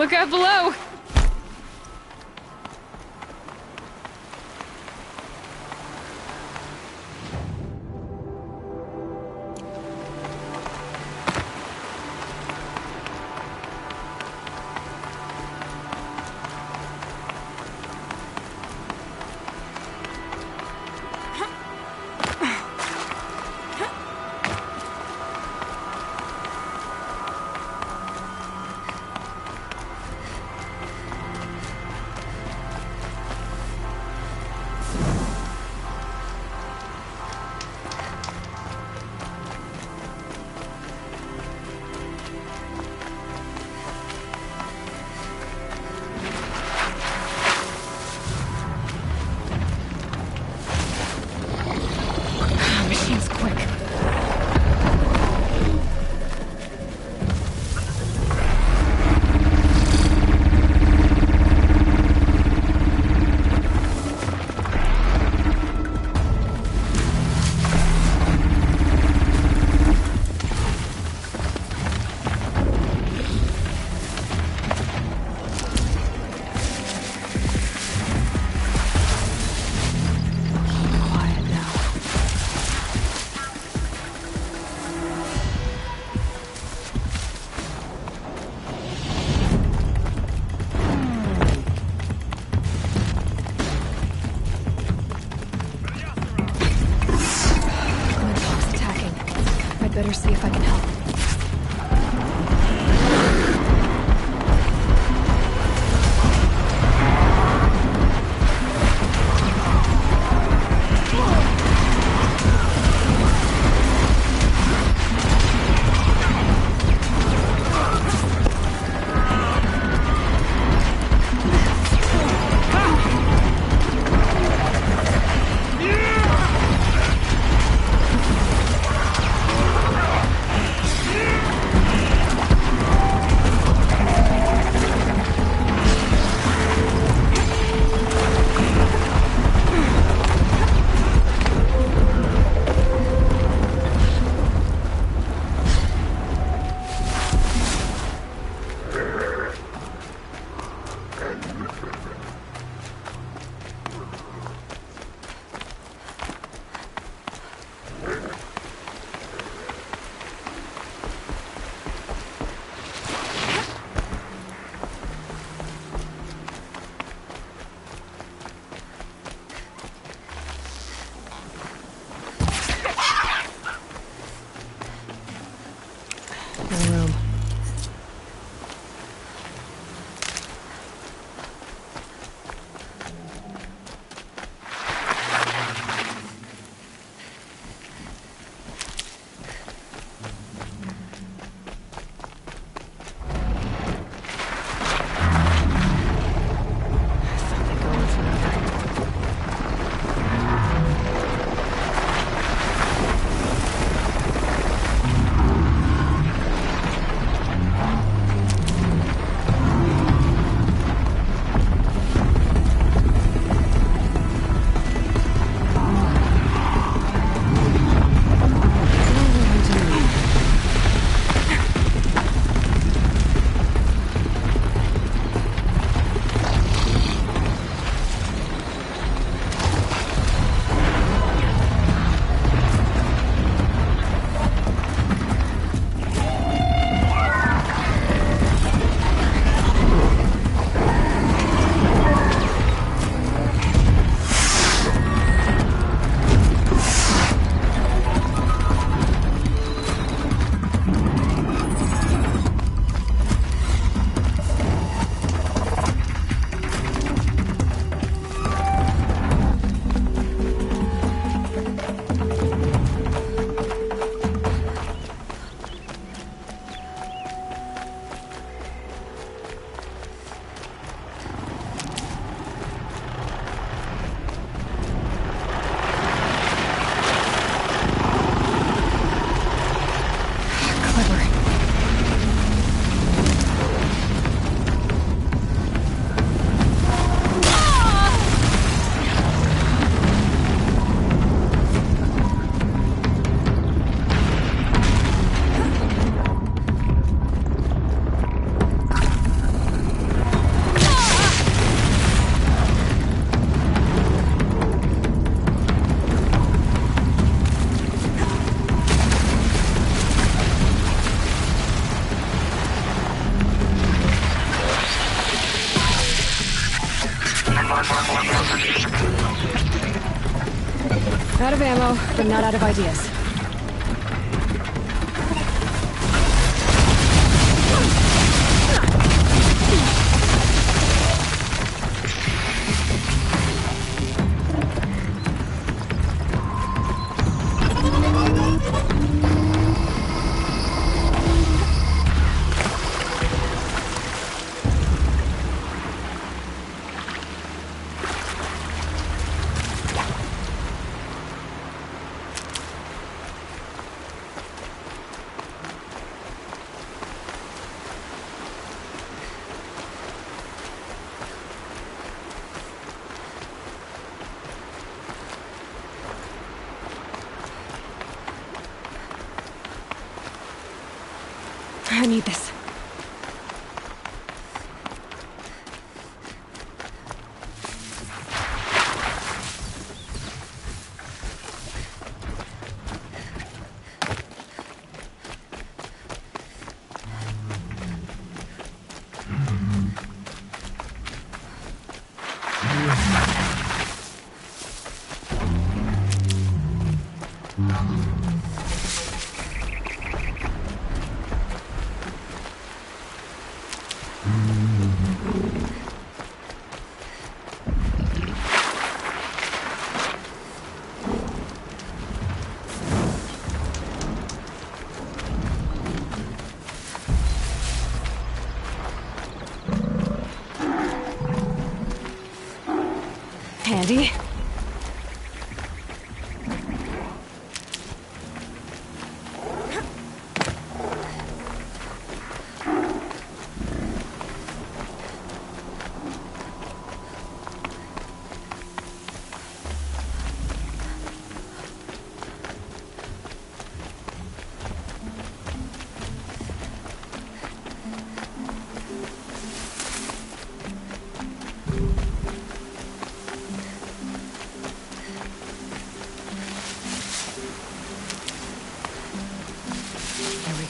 Look out below! Out of ammo, but not out of ideas. I need this. Handy.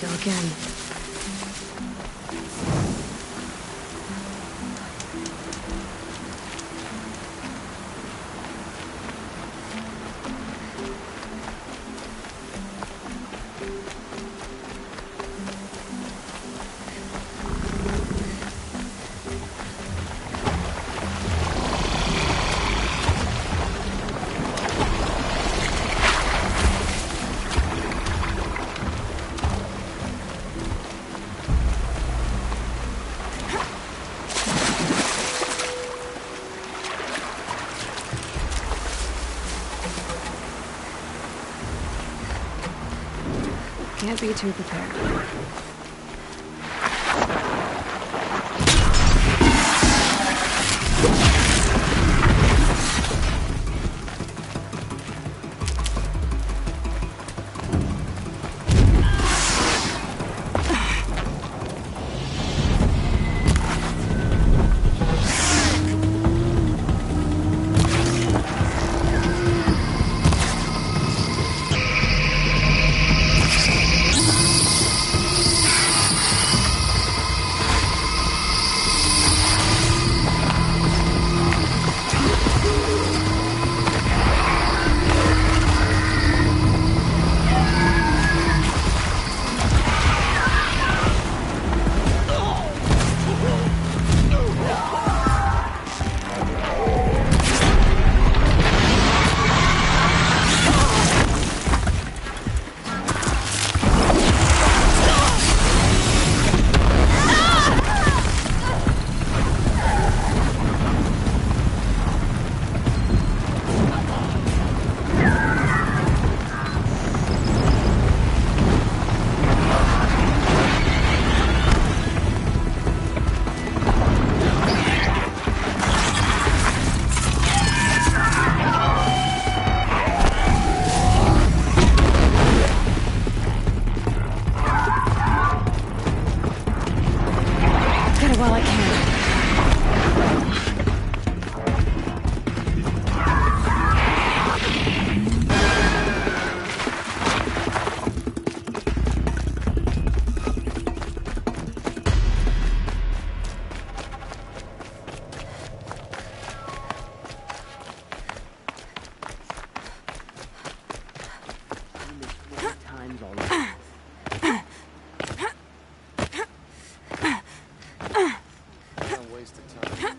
Go again. Can't be too prepared. waste of time.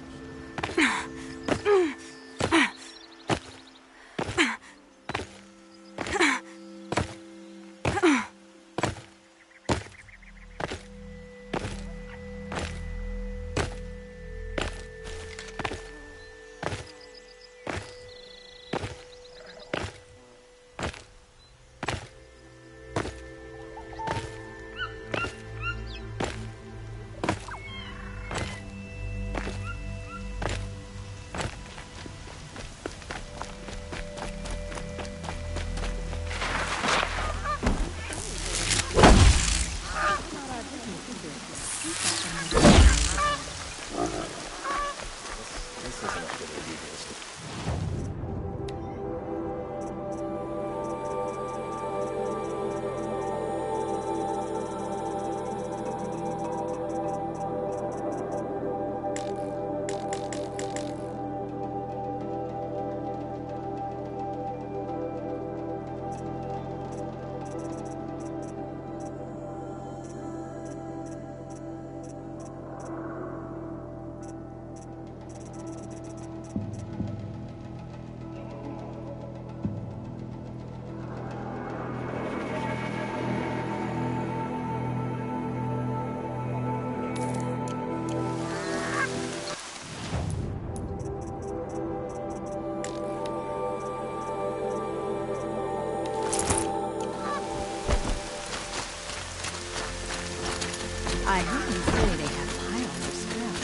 I heard them say they have piles of scrap.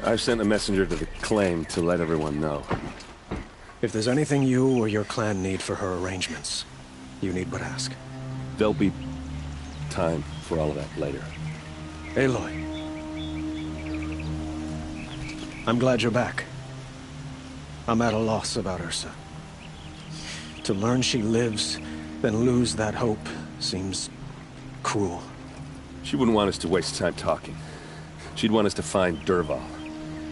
I've sent a messenger to the claim to let everyone know. If there's anything you or your clan need for her arrangements, you need but ask. There'll be time for all of that later. Aloy. I'm glad you're back. I'm at a loss about Ursa. To learn she lives, then lose that hope, seems cruel. She wouldn't want us to waste time talking. She'd want us to find Dervahl.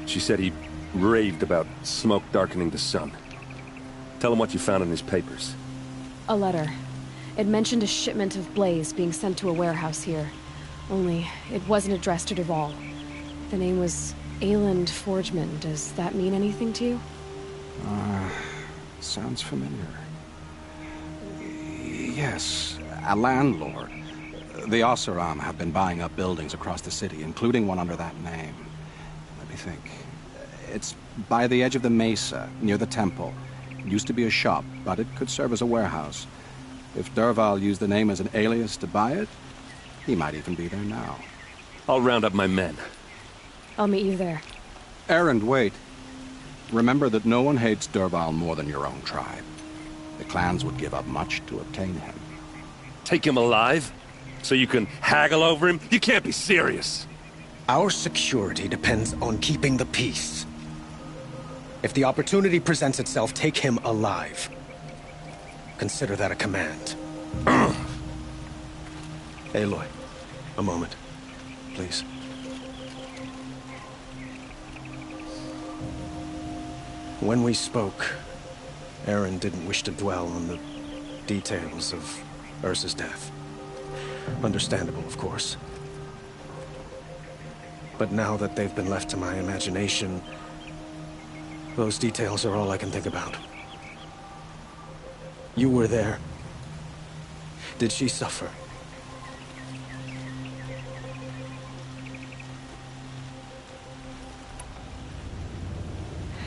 She said he raved about smoke darkening the sun. Tell him what you found in his papers. A letter. It mentioned a shipment of blaze being sent to a warehouse here. Only, it wasn't addressed to Dervahl. The name was Ayland Forgeman. Does that mean anything to you? Sounds familiar. Yes, a landlord. The Oseram have been buying up buildings across the city, including one under that name. Let me think. It's by the edge of the mesa, near the temple. It used to be a shop, but it could serve as a warehouse. If Dervahl used the name as an alias to buy it, he might even be there now. I'll round up my men. I'll meet you there. Erend, wait. Remember that no one hates Dervahl more than your own tribe. The clans would give up much to obtain him. Take him alive? So you can haggle over him? You can't be serious. Our security depends on keeping the peace. If the opportunity presents itself, take him alive. Consider that a command. Aloy, a moment, please. When we spoke, Erend didn't wish to dwell on the details of Ursa's death. Understandable, of course. But now that they've been left to my imagination, those details are all I can think about. You were there. Did she suffer?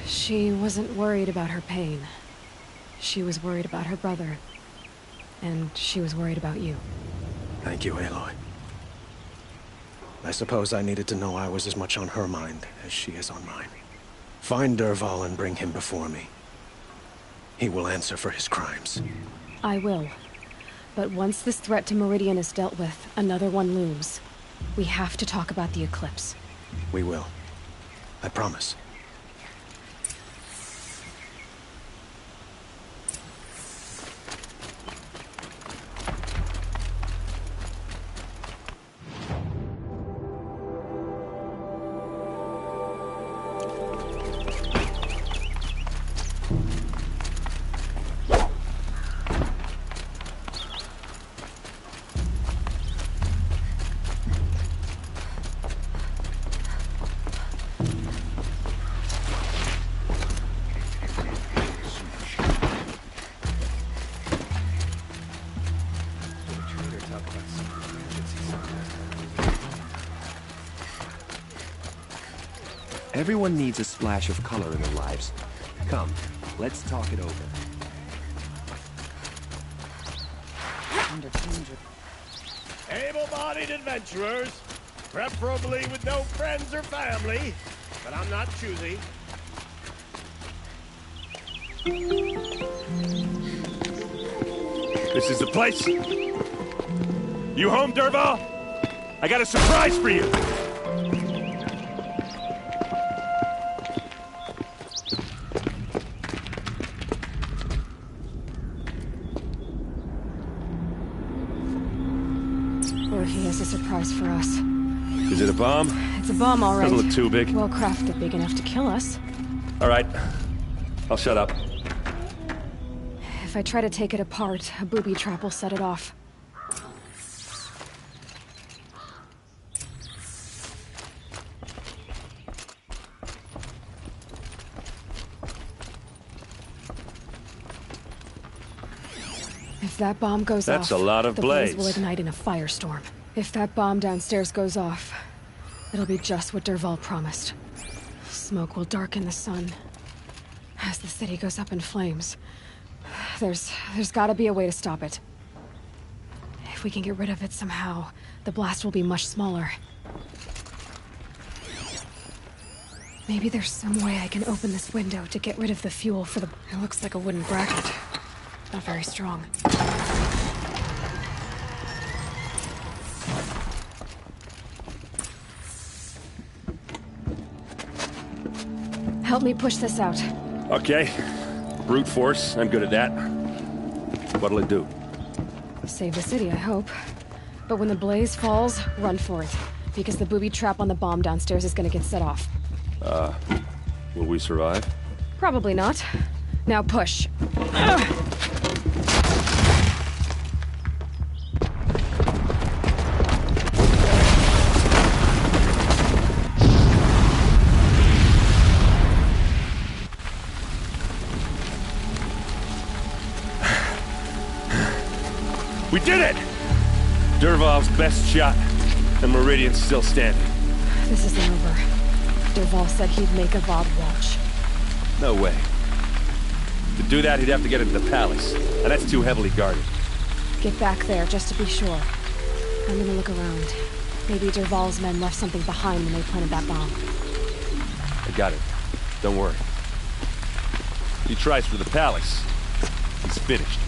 She wasn't worried about her pain. She was worried about her brother. And she was worried about you. Thank you, Aloy. I suppose I needed to know I was as much on her mind as she is on mine. Find Dervahl and bring him before me. He will answer for his crimes. I will. But once this threat to Meridian is dealt with, another one looms. We have to talk about the eclipse. We will. I promise. Everyone needs a splash of color in their lives. Come, let's talk it over. Able-bodied adventurers, preferably with no friends or family, but I'm not choosy. This is the place. You home, Dervahl? I got a surprise for you. Or he has a surprise for us. Is it a bomb? It's a bomb, all right. Doesn't look too big. Well crafted, big enough to kill us. All right. I'll shut up. If I try to take it apart, a booby trap will set it off. If that bomb goes off, That's a lot of the blaze blaze. will ignite in a firestorm. If that bomb downstairs goes off, it'll be just what Dervahl promised. Smoke will darken the sun as the city goes up in flames. There's gotta be a way to stop it. If we can get rid of it somehow, the blast will be much smaller. Maybe there's some way I can open this window to get rid of the fuel for the... It looks like a wooden bracket. Not very strong. Help me push this out. Okay. Brute force. I'm good at that. What'll it do? Save the city, I hope. But when the blaze falls, run for it. Because the booby trap on the bomb downstairs is gonna get set off. Will we survive? Probably not. Now push. We did it! Dervahl's best shot, and Meridian's still standing. This isn't over. Dervahl said he'd make a Vought watch. No way. To do that, he'd have to get into the palace, and that's too heavily guarded. Get back there, just to be sure. I'm gonna look around. Maybe Dervahl's men left something behind when they planted that bomb. I got it. Don't worry. If he tries for the palace, he's finished.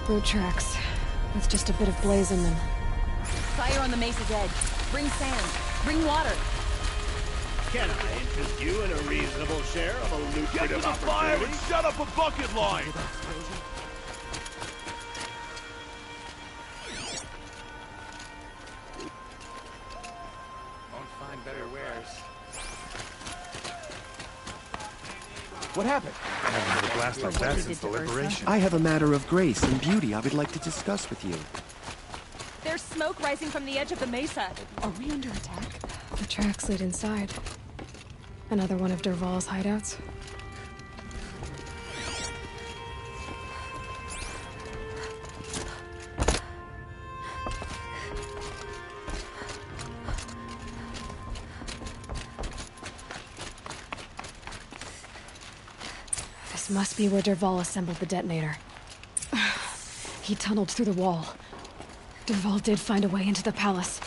Road tracks, with just a bit of blaze in them. Fire on the mesa's edge. Bring sand. Bring water. Can I interest you in a reasonable share of a lucrative opportunity? Shut up a bucket line! Won't find better wares. What happened? I haven't had a blast like that since the liberation. I have a matter of grace and beauty I would like to discuss with you. There's smoke rising from the edge of the mesa. Are we under attack? The tracks lead inside. Another one of Dervahl's hideouts. This must be where Dervahl assembled the detonator. He tunneled through the wall. Dervahl did find a way into the palace.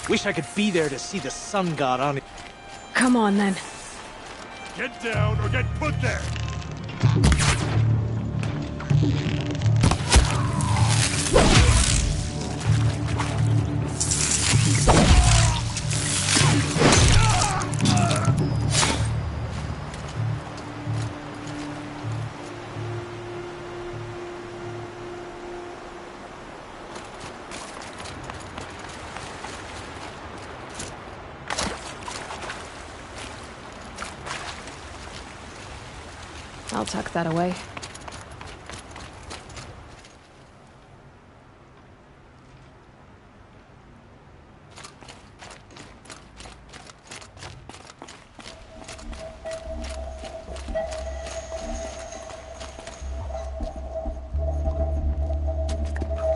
Wish I could be there to see the sun god on it. Come on, then. Get down or get put there! I'll tuck that away.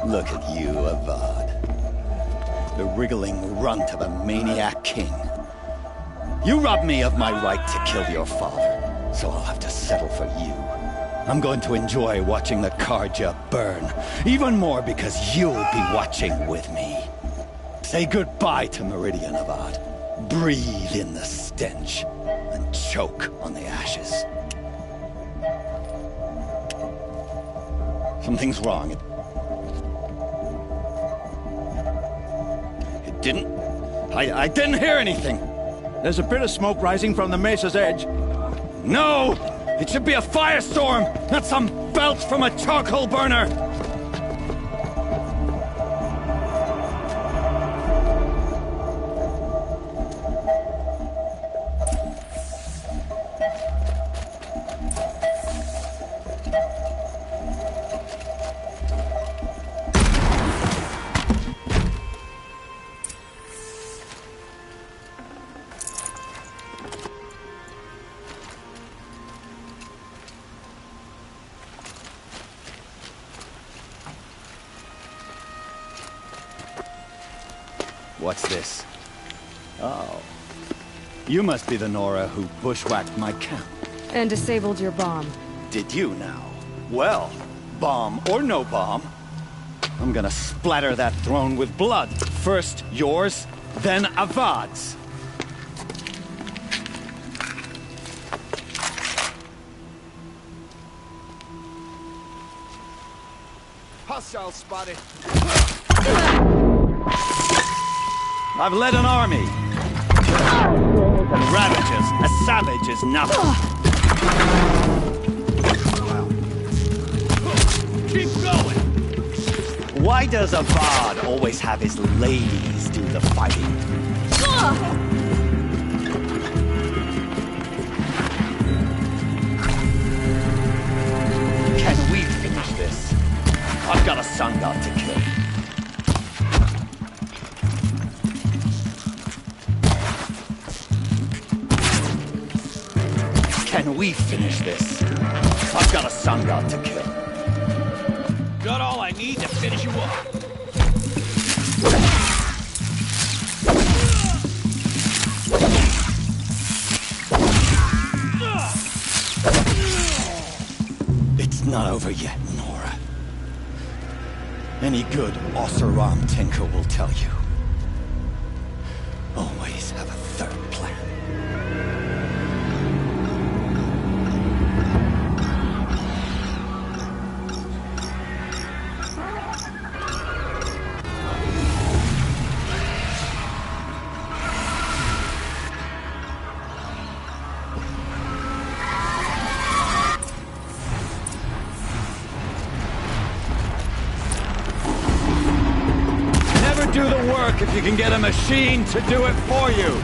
Look at you, Avad. The wriggling runt of a maniac king. You robbed me of my right to kill your father, so I'll have to settle for you. I'm going to enjoy watching the Karja burn, even more because you'll be watching with me. Say goodbye to Meridian, Avad. Breathe in the stench, and choke on the ashes. Something's wrong. It didn't... I didn't hear anything. There's a bit of smoke rising from the mesa's edge. No! It should be a firestorm, not some belch from a charcoal burner! What's this? Oh. You must be the Nora who bushwhacked my camp. And disabled your bomb. Did you now? Well, bomb or no bomb, I'm gonna splatter that throne with blood. First yours, then Avad's. Hostile spotted. I've led an army. Ravages, a savage is nothing. Keep going! Why does Avad always have his ladies do the fighting? Can we finish this? I've got a sun god to kill. Can we finish this? I've got a sun god to kill. Got all I need to finish you off. It's not over yet, Nora. Any good Oseram tinker will tell you. Always have a third plan. Do the work if you can get a machine to do it for you.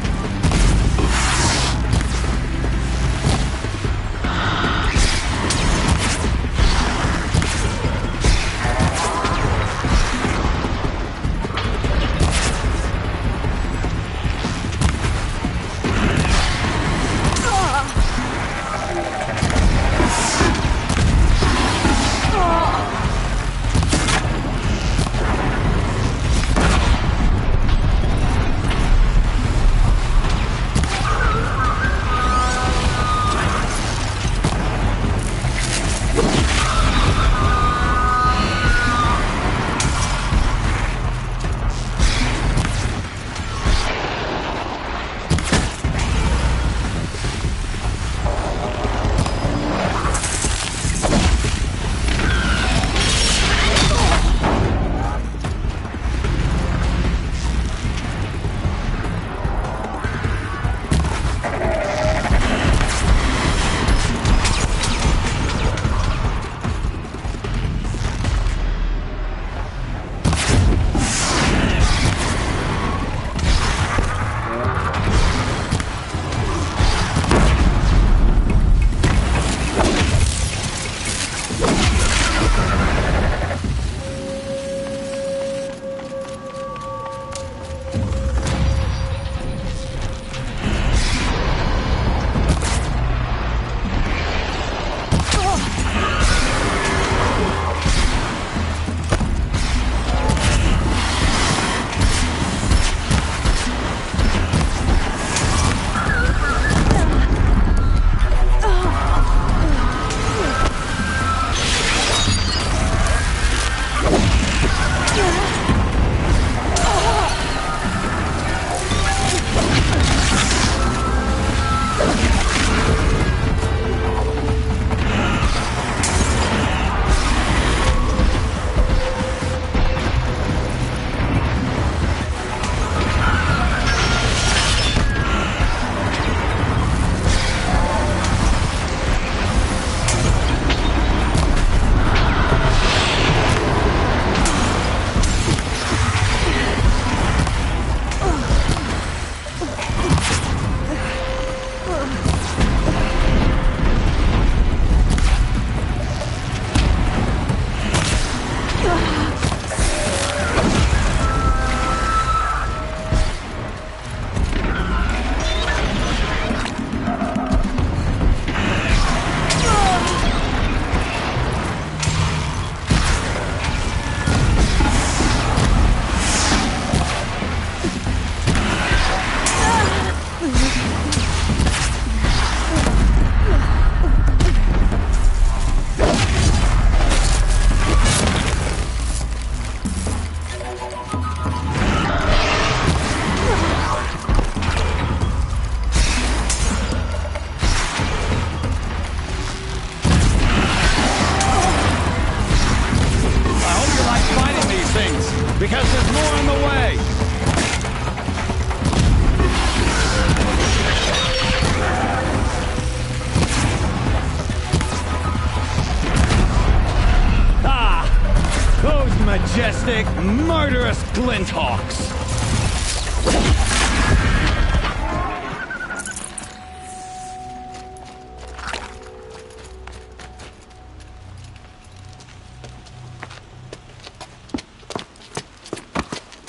majestic, murderous glinthawks!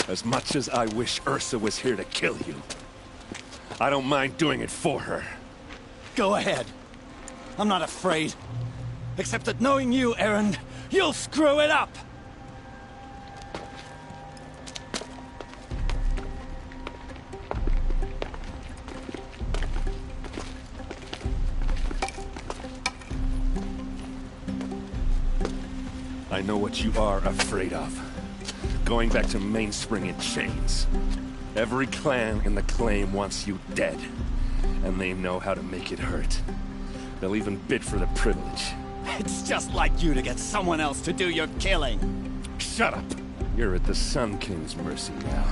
As much as I wish Ursa was here to kill you, I don't mind doing it for her. Go ahead. I'm not afraid. Except that knowing you, Erend, you'll screw it up! I know what you are afraid of. Going back to Mainspring in chains. Every clan in the claim wants you dead. And they know how to make it hurt. They'll even bid for the privilege. It's just like you to get someone else to do your killing. Shut up! You're at the Sun King's mercy now.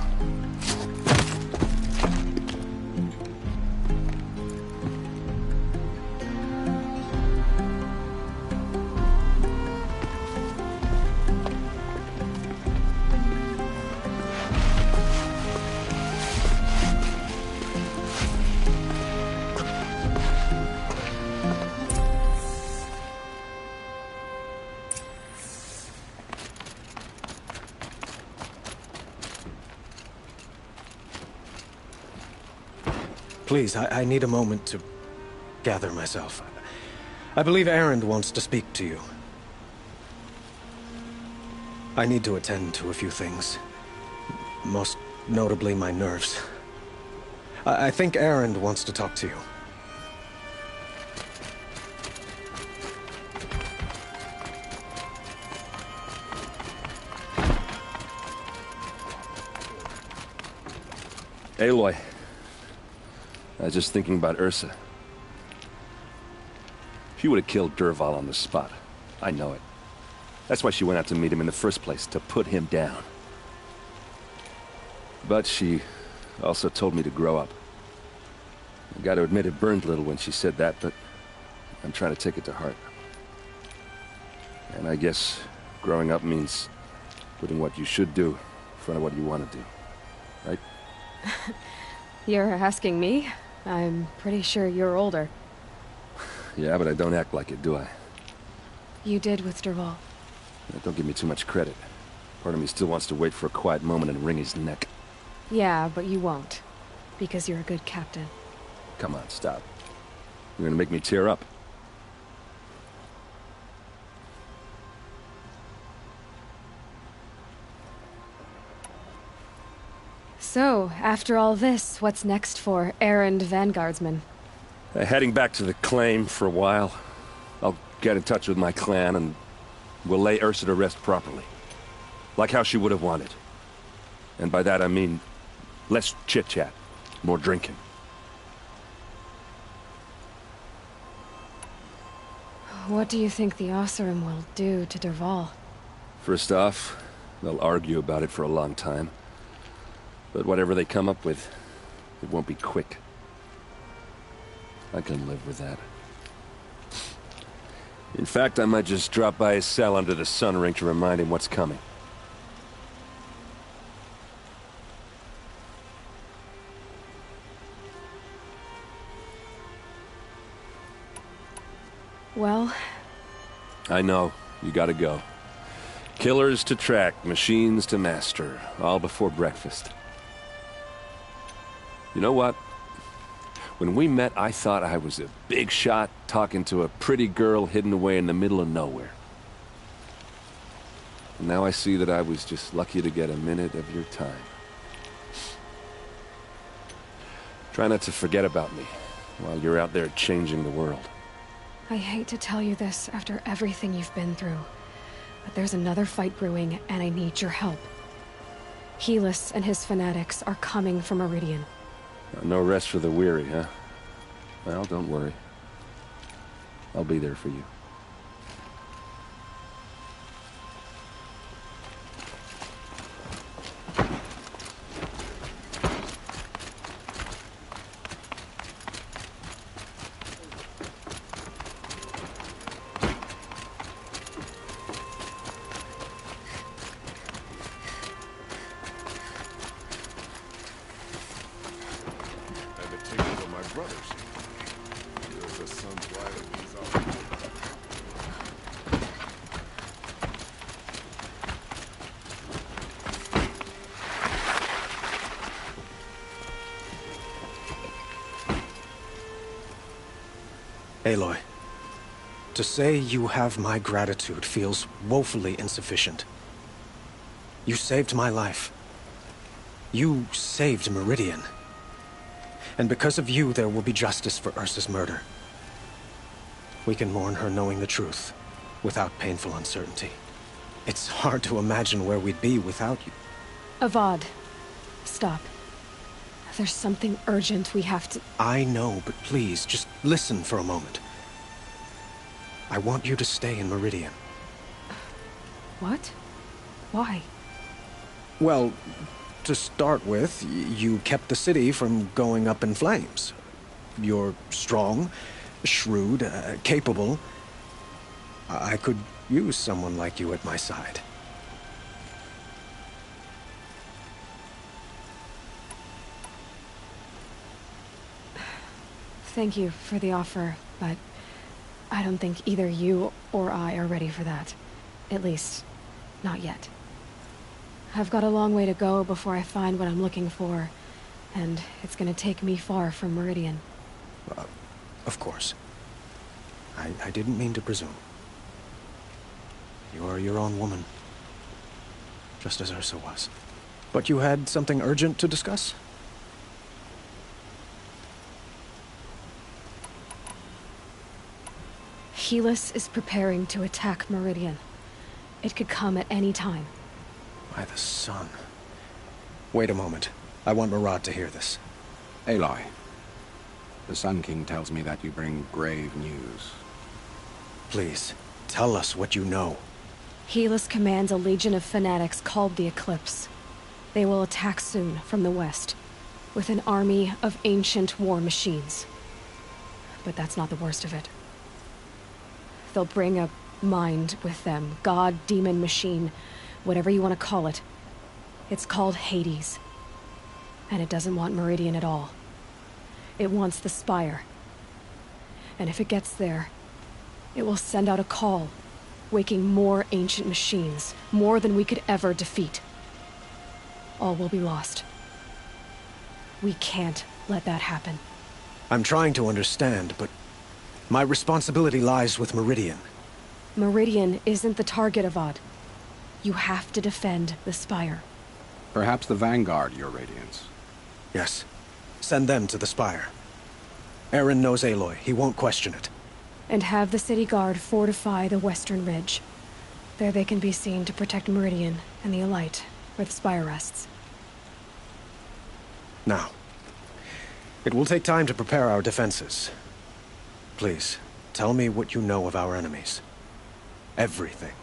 Please, I need a moment to gather myself. I believe Erend wants to speak to you. I need to attend to a few things. Most notably, my nerves. I think Erend wants to talk to you. Aloy. I was just thinking about Ursa. She would have killed Dervahl on the spot. I know it. That's why she went out to meet him in the first place, to put him down. But she also told me to grow up. I gotta admit it burned a little when she said that, but I'm trying to take it to heart. And I guess growing up means putting what you should do in front of what you want to do. Right? You're asking me? I'm pretty sure you're older. Yeah, but I don't act like it, do I? You did with Dervahl. Don't give me too much credit. Part of me still wants to wait for a quiet moment and wring his neck. Yeah, but you won't. Because you're a good captain. Come on, stop. You're gonna make me tear up. So, after all this, what's next for Erend Vanguardsman? Heading back to the claim for a while. I'll get in touch with my clan and we'll lay Ursa to rest properly. Like how she would have wanted. And by that I mean less chit-chat, more drinking. What do you think the Oseram will do to Dervahl? First off, they'll argue about it for a long time. But whatever they come up with, it won't be quick. I can live with that. In fact, I might just drop by his cell under the sun ring to remind him what's coming. Well... I know. You gotta go. Killers to track, machines to master, all before breakfast. You know what? When we met, I thought I was a big shot talking to a pretty girl hidden away in the middle of nowhere. And now I see that I was just lucky to get a minute of your time. Try not to forget about me while you're out there changing the world. I hate to tell you this after everything you've been through, but there's another fight brewing and I need your help. Helis and his fanatics are coming for Meridian. No rest for the weary, huh? Well, don't worry. I'll be there for you. Aloy, to say you have my gratitude feels woefully insufficient. You saved my life. You saved Meridian. And because of you, there will be justice for Ursa's murder. We can mourn her knowing the truth, without painful uncertainty. It's hard to imagine where we'd be without you. Avad, stop. There's something urgent we have to... I know, but please, just listen for a moment. I want you to stay in Meridian. What? Why? Well, to start with, you kept the city from going up in flames. You're strong, shrewd, capable. I could use someone like you at my side. Thank you for the offer, but I don't think either you or I are ready for that. At least, not yet. I've got a long way to go before I find what I'm looking for, and it's gonna take me far from Meridian. Of course. I didn't mean to presume. You're your own woman. Just as Ursa was. But you had something urgent to discuss? Helis is preparing to attack Meridian. It could come at any time. By the sun. Wait a moment. I want Murad to hear this. Aloy, the Sun King tells me that you bring grave news. Please, tell us what you know. Helis commands a legion of fanatics called the Eclipse. They will attack soon from the west, with an army of ancient war machines. But that's not the worst of it. They'll bring a mind with them, god, demon, machine, whatever you want to call it. It's called Hades. And it doesn't want Meridian at all. It wants the Spire. And if it gets there, it will send out a call, waking more ancient machines, more than we could ever defeat. All will be lost. We can't let that happen. I'm trying to understand, but my responsibility lies with Meridian. Meridian isn't the target, Avad. You have to defend the Spire. Perhaps the Vanguard, Your Radiance. Yes. Send them to the Spire. Aaron knows Aloy. He won't question it. And have the City Guard fortify the Western Ridge. There they can be seen to protect Meridian and the Elite, where the Spire rests. Now, it will take time to prepare our defenses. Please, tell me what you know of our enemies. Everything.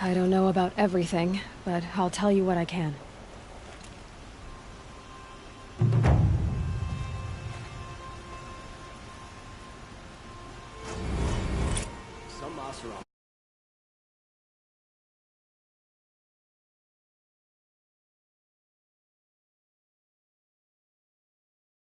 I don't know about everything, but I'll tell you what I can. Some Oseram